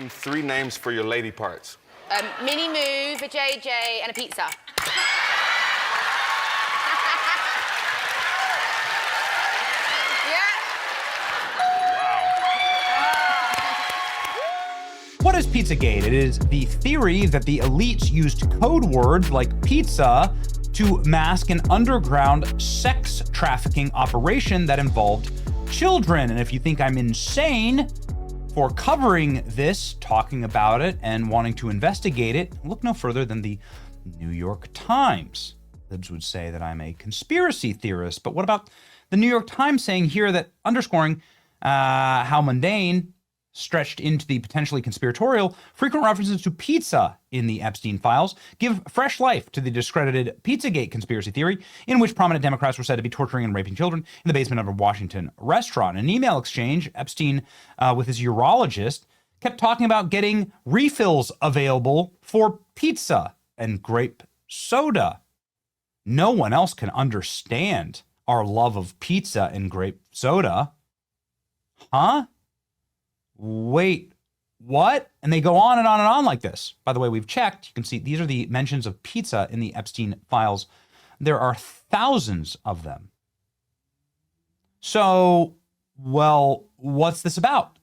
Name 3 names for your lady parts. Mini Move, a JJ, and a pizza. What is Pizzagate? It is the theory that the elites used code words like pizza to mask an underground sex trafficking operation that involved children. And if you think I'm insane for covering this, talking about it, and wanting to investigate it, look no further than the New York Times. Libs would say that I'm a conspiracy theorist, but what about the New York Times saying here that underscoring how mundane stretched into the potentially conspiratorial, frequent references to pizza in the Epstein files give fresh life to the discredited Pizzagate conspiracy theory, in which prominent Democrats were said to be torturing and raping children in the basement of a Washington restaurant. In an email exchange, Epstein, with his urologist, kept talking about getting refills available for pizza and grape soda. No one else can understand our love of pizza and grape soda. Huh? Wait, what? And they go on and on and on like this. By the way, we've checked. You can see these are the mentions of pizza in the Epstein files. There are thousands of them. So, well, what's this about?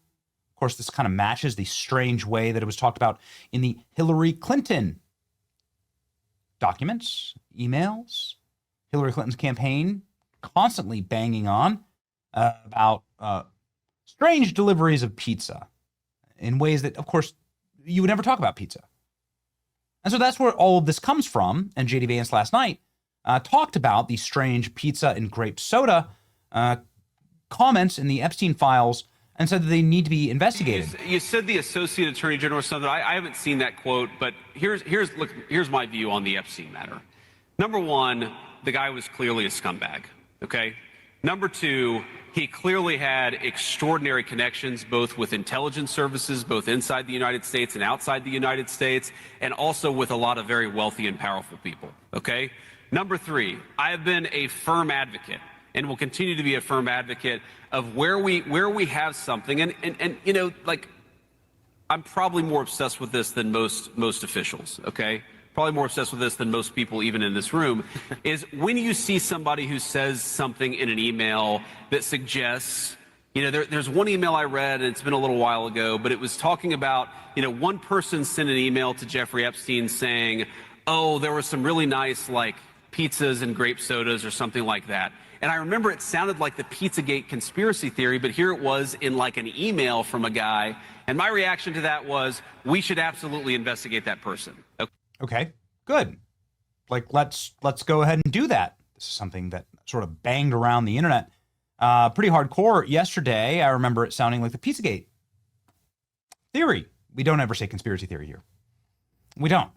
Of course, this kind of matches the strange way that it was talked about in the Hillary Clinton documents, emails. Hillary Clinton's campaign constantly banging on about strange deliveries of pizza in ways that, of course, you would never talk about pizza. And so that's where all of this comes from. And J.D. Vance last night talked about the strange pizza and grape soda comments in the Epstein files and said that they need to be investigated. You said the Associate Attorney General or something. I haven't seen that quote, but here's my view on the Epstein matter. Number one, the guy was clearly a scumbag, okay? Number two, he clearly had extraordinary connections, both with intelligence services, both inside the United States and outside the United States, and also with a lot of very wealthy and powerful people, okay? Number three, I have been a firm advocate and will continue to be a firm advocate of where we have something, and you know, like, I'm probably more obsessed with this than most officials, okay? Probably more obsessed with this than most people even in this room, is when you see somebody who says something in an email that suggests, you know, there's one email I read, and it's been a little while ago, but it was talking about, you know, one person sent an email to Jeffrey Epstein saying, oh, there were some really nice, like, pizzas and grape sodas or something like that. And I remember it sounded like the Pizzagate conspiracy theory, but here it was in like an email from a guy. And my reaction to that was, we should absolutely investigate that person. Okay, good. Like, let's go ahead and do that. This is something that sort of banged around the internet pretty hardcore yesterday. I remember it sounding like the Pizzagate theory. We don't ever say conspiracy theory here. We don't.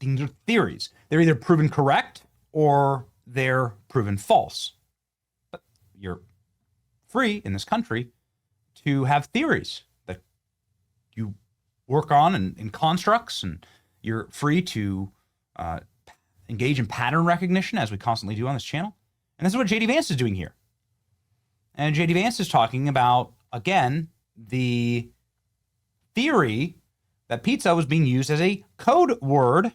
Things are theories. They're either proven correct or they're proven false. But you're free in this country to have theories that you work on in constructs, and you're free to engage in pattern recognition, as we constantly do on this channel. And this is what J.D. Vance is doing here. And J.D. Vance is talking about, again, the theory that pizza was being used as a code word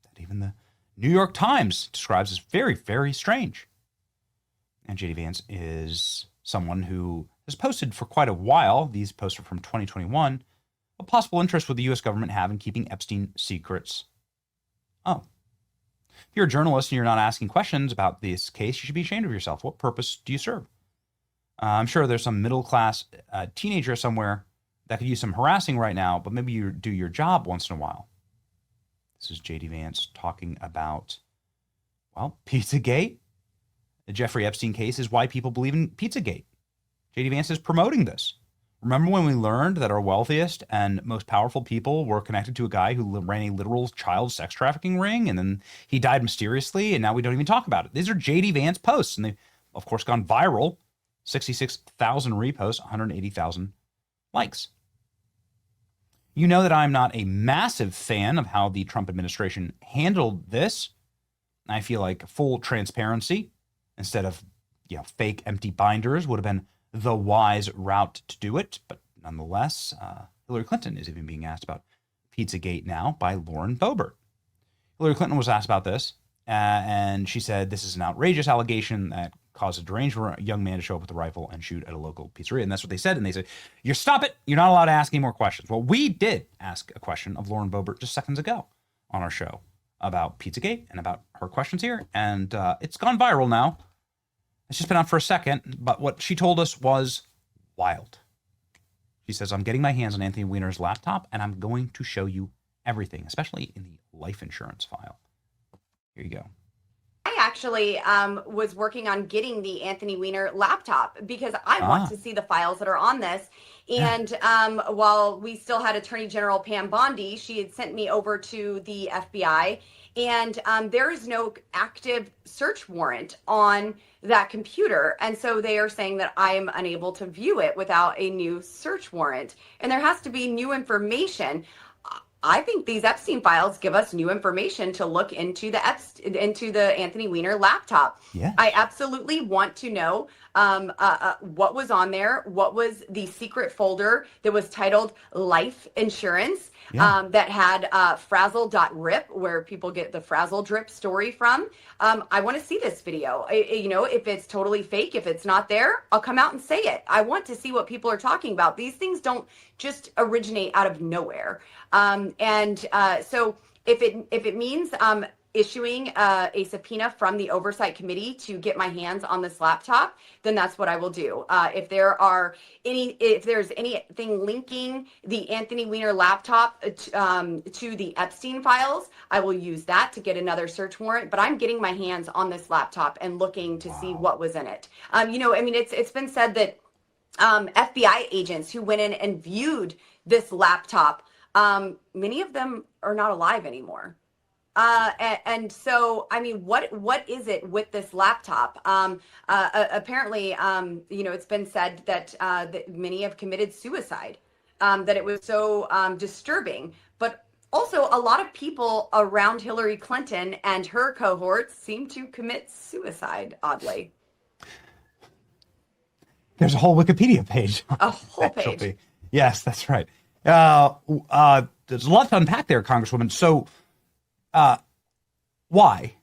that even the New York Times describes as very, very strange. And J.D. Vance is someone who has posted for quite a while, these posts are from 2021, a possible interest would the U.S. government have in keeping Epstein secrets. Oh. If you're a journalist and you're not asking questions about this case, you should be ashamed of yourself. What purpose do you serve? I'm sure there's some middle-class teenager somewhere that could use some harassing right now, but maybe you do your job once in a while. This is J.D. Vance talking about, well, Pizzagate. The Jeffrey Epstein case is why people believe in Pizzagate. J.D. Vance is promoting this. Remember when we learned that our wealthiest and most powerful people were connected to a guy who ran a literal child sex trafficking ring, and then he died mysteriously, and now we don't even talk about it? These are J.D. Vance posts, and they've, of course, gone viral. 66,000 reposts, 180,000 likes. You know that I'm not a massive fan of how the Trump administration handled this. I feel like full transparency instead of, fake empty binders would have been the wise route to do it, but nonetheless, Hillary Clinton is even being asked about Pizzagate now by Lauren Boebert. Hillary Clinton was asked about this, and she said, this is an outrageous allegation that caused a deranged young man to show up with a rifle and shoot at a local pizzeria. And that's what they said. And they said, you stop it. You're not allowed to ask any more questions. Well, we did ask a question of Lauren Boebert just seconds ago on our show about Pizzagate and about her questions here. And it's gone viral now. It's just been out for a second. But what she told us was wild. She says, I'm getting my hands on Anthony Weiner's laptop, and I'm going to show you everything, especially in the life insurance file. Here you go. I actually was working on getting the Anthony Weiner laptop because I want to see the files that are on this. And while we still had Attorney General Pam Bondi, she had sent me over to the FBI, and there is no active search warrant on that computer. And so they are saying that I am unable to view it without a new search warrant. And there has to be new information. I think these Epstein files give us new information to look into the Anthony Weiner laptop. Yes. I absolutely want to know what was on there, what was the secret folder that was titled Life Insurance, that had frazzle.rip, where people get the frazzle drip story from. I want to see this video. If it's totally fake, if it's not there, I'll come out and say it. I want to see what people are talking about. These things don't just originate out of nowhere. So if it means issuing a subpoena from the Oversight Committee to get my hands on this laptop, then that's what I will do. If there's anything linking the Anthony Weiner laptop to the Epstein files, I will use that to get another search warrant. But I'm getting my hands on this laptop and looking to see what was in it. It's been said that FBI agents who went in and viewed this laptop, many of them are not alive anymore. And so, what is it with this laptop? Apparently, it's been said that many have committed suicide, that it was so disturbing. But also, a lot of people around Hillary Clinton and her cohorts seem to commit suicide, oddly. There's a whole Wikipedia page. A whole page. Yes, that's right. There's a lot to unpack there, Congresswoman. So, why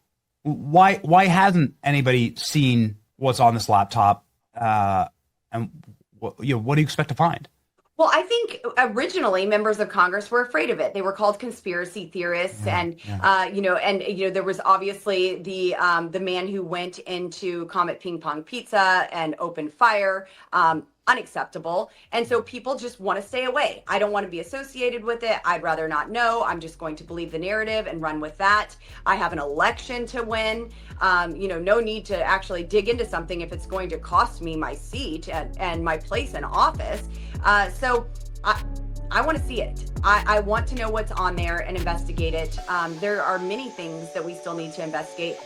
hasn't anybody seen what's on this laptop? And what do you expect to find? Well, I think originally members of Congress were afraid of it. They were called conspiracy theorists, there was obviously the man who went into Comet Ping Pong Pizza and opened fire. Unacceptable. And so people just want to stay away. I don't want to be associated with it. I'd rather not know. I'm just going to believe the narrative and run with that. I have an election to win. No need to actually dig into something if it's going to cost me my seat and my place in office. So I want to see it. I want to know what's on there and investigate it. There are many things that we still need to investigate.